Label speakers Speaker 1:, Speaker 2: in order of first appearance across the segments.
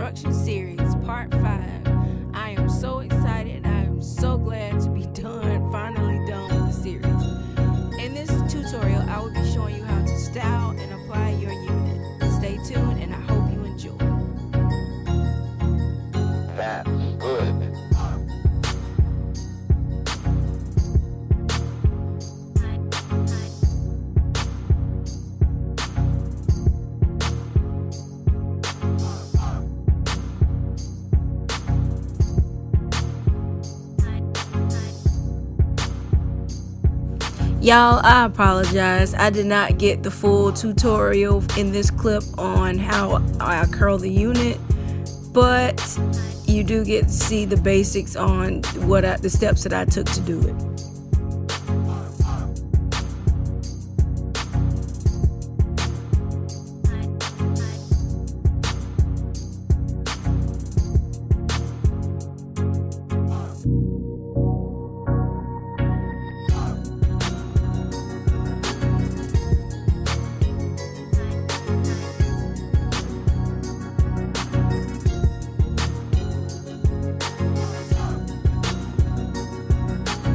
Speaker 1: Construction Series Part 5. I am so excited and I am so glad to be finally done with the series. In this tutorial, I will be showing you how to style and apply your unit. Stay tuned and I hope you enjoy.
Speaker 2: That's good.
Speaker 1: Y'all, I apologize. I did not get the full tutorial in this clip on how I curl the unit, but you do get to see the basics on the steps that I took to do it.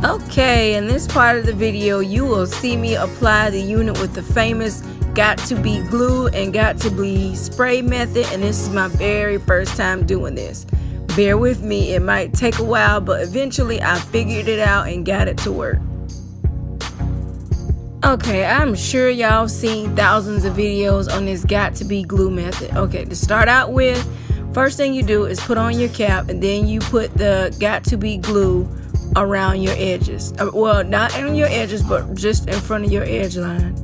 Speaker 1: Okay, in this part of the video, you will see me apply the unit with the famous got to be glue and got to be spray method, and this is my very first time doing this. Bear with me, it might take a while, but eventually I figured it out and got it to work. Okay, I'm sure y'all seen thousands of videos on this got to be glue method. Okay, to start out with, first thing you do is put on your cap, and then you put the got to be glue around your edges. Well, not on your edges, but just in front of your edge line.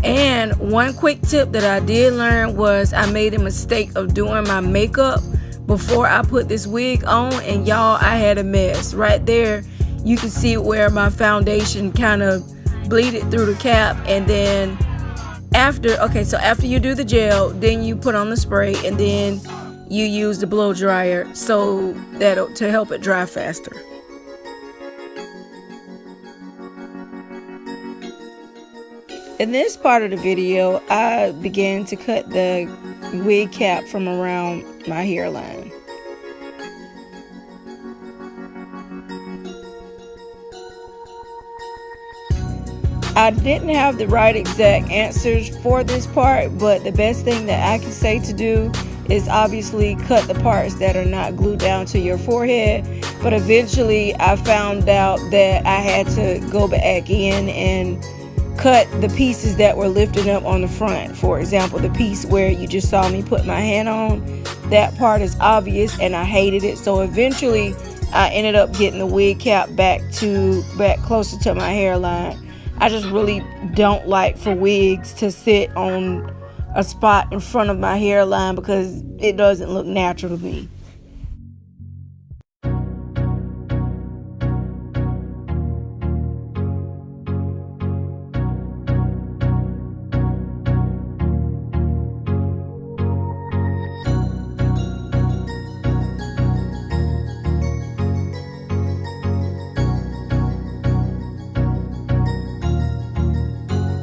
Speaker 1: And one quick tip that I did learn was I made a mistake of doing my makeup before I put this wig on, and y'all, I had a mess. Right there, you can see where my foundation kind of bleeded through the cap, and then after you do the gel, then you put on the spray, and then you use the blow dryer to help it dry faster. In this part of the video, I began to cut the wig cap from around my hairline. I didn't have the right exact answers for this part, but the best thing that I can say to do is obviously cut the parts that are not glued down to your forehead. But eventually I found out that I had to go back in and cut the pieces that were lifted up on the front. For example, the piece where you just saw me put my hand on, that part is obvious and I hated it. So eventually I ended up getting the wig cap back closer to my hairline. I just really don't like for wigs to sit on a spot in front of my hairline because it doesn't look natural to me.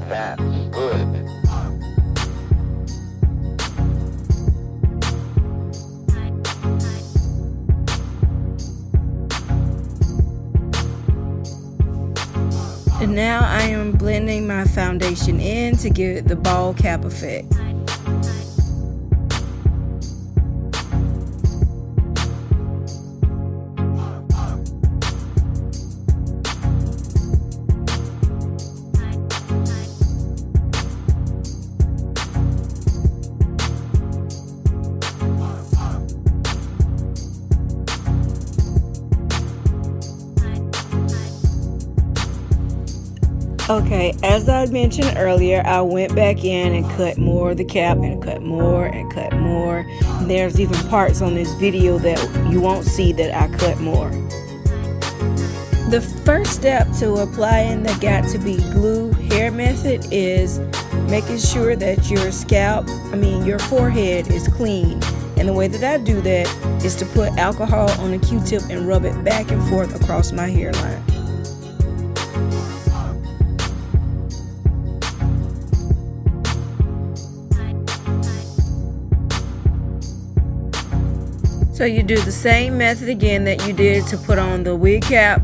Speaker 2: That's good.
Speaker 1: And now I am blending my foundation in to give it the ball cap effect. Okay, as I mentioned earlier, I went back in and cut more of the cap and cut more and cut more. And there's even parts on this video that you won't see that I cut more. The first step to applying the got to be glue hair method is making sure that your forehead is clean. And the way that I do that is to put alcohol on a Q-tip and rub it back and forth across my hairline. So you do the same method again that you did to put on the wig cap.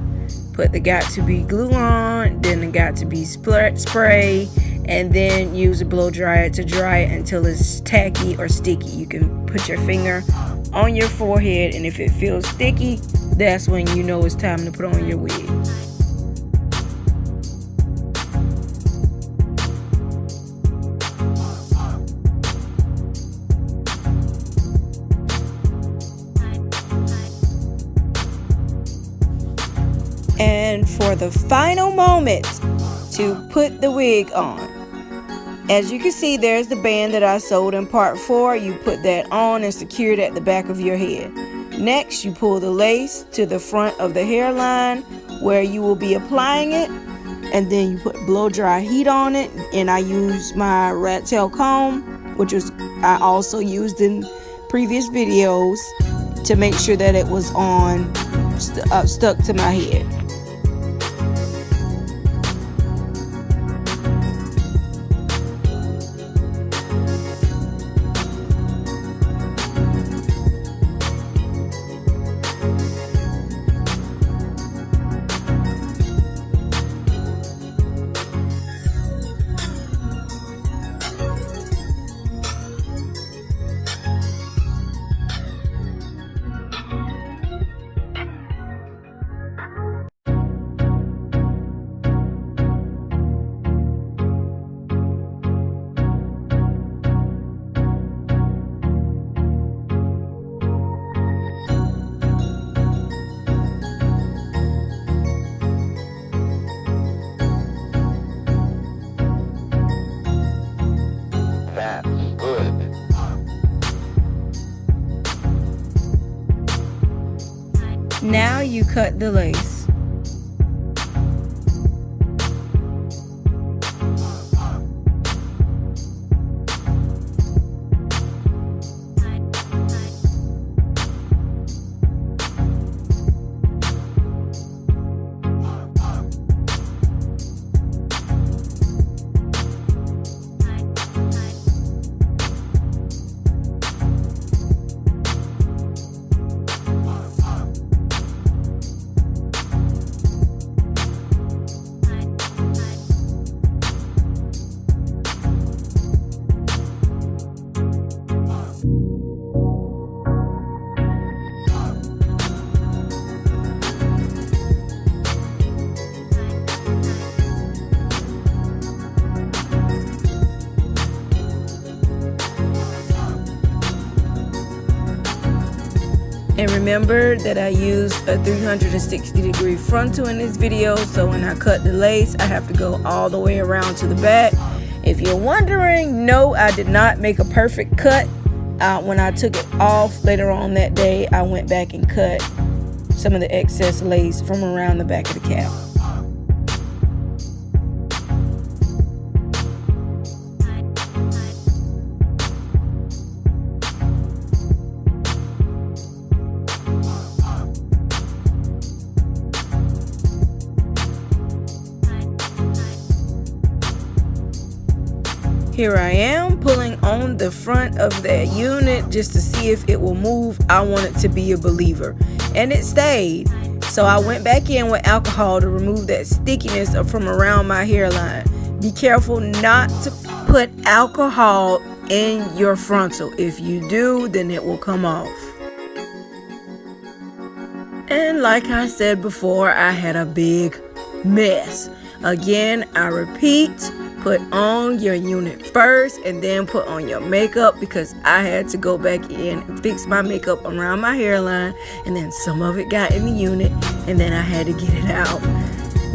Speaker 1: Put the got to be glue on, then the got to be spray, and then use a blow dryer to dry it until it's tacky or sticky. You can put your finger on your forehead, and if it feels sticky, that's when you know it's time to put on your wig. And for the final moment to put the wig on, as you can see, there's the band that I sewed in part 4. You put that on and secure it at the back of your head. Next, you pull the lace to the front of the hairline where you will be applying it, and then you put blow dry heat on it. And I used my rat tail comb, which I also used in previous videos, to make sure that it was on stuck to my head.
Speaker 2: That's good.
Speaker 1: Now you cut the lace. And remember that I used a 360-degree frontal in this video, so when I cut the lace, I have to go all the way around to the back. If you're wondering, no, I did not make a perfect cut. When I took it off later on that day, I went back and cut some of the excess lace from around the back of the cap. Here I am pulling on the front of that unit just to see if it will move. I want it to be a believer, and it stayed. So I went back in with alcohol to remove that stickiness from around my hairline. Be careful not to put alcohol in your frontal. If you do, then it will come off. And like I said before, I had a big mess. Again, I repeat, put on your unit first and then put on your makeup, because I had to go back in and fix my makeup around my hairline, and then some of it got in the unit, and then I had to get it out.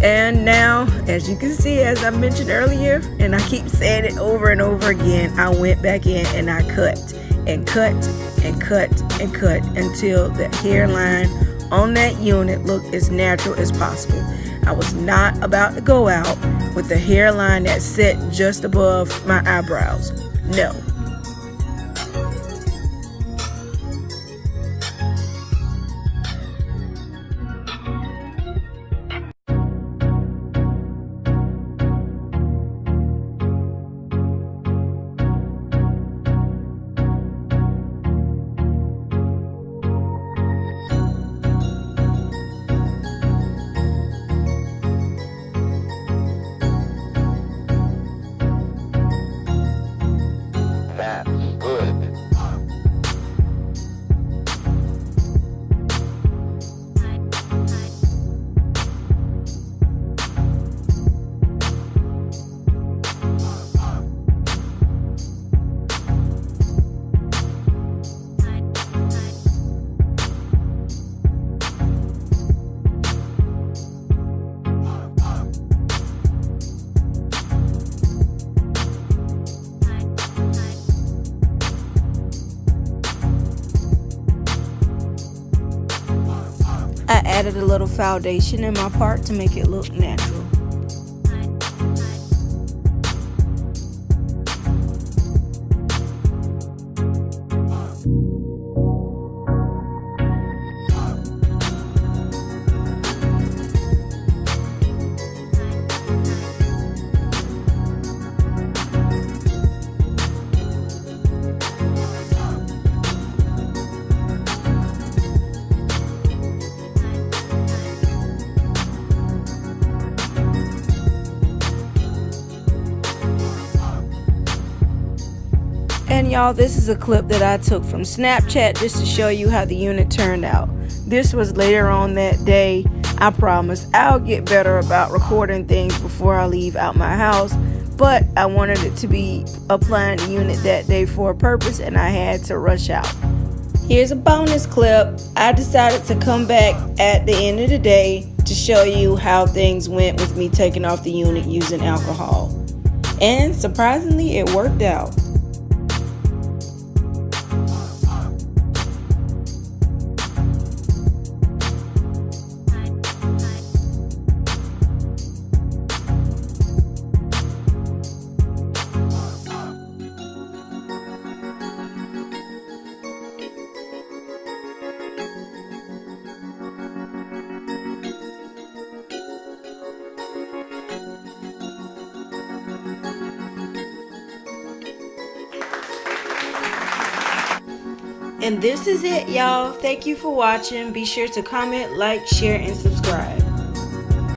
Speaker 1: And now, as you can see, as I mentioned earlier, and I keep saying it over and over again, I went back in and I cut and cut and cut and cut until the hairline on that unit looked as natural as possible. I was not about to go out with the hairline that set just above my eyebrows. No. added a little foundation in my part to make it look natural. And y'all, this is a clip that I took from Snapchat just to show you how the unit turned out. This was later on that day. I promise I'll get better about recording things before I leave out my house, but I wanted it to be applying the unit that day for a purpose, and I had to rush out. Here's a bonus clip. I decided to come back at the end of the day to show you how things went with me taking off the unit using alcohol. And surprisingly, it worked out. And this is it, y'all. Thank you for watching. Be sure to comment, like, share, and subscribe.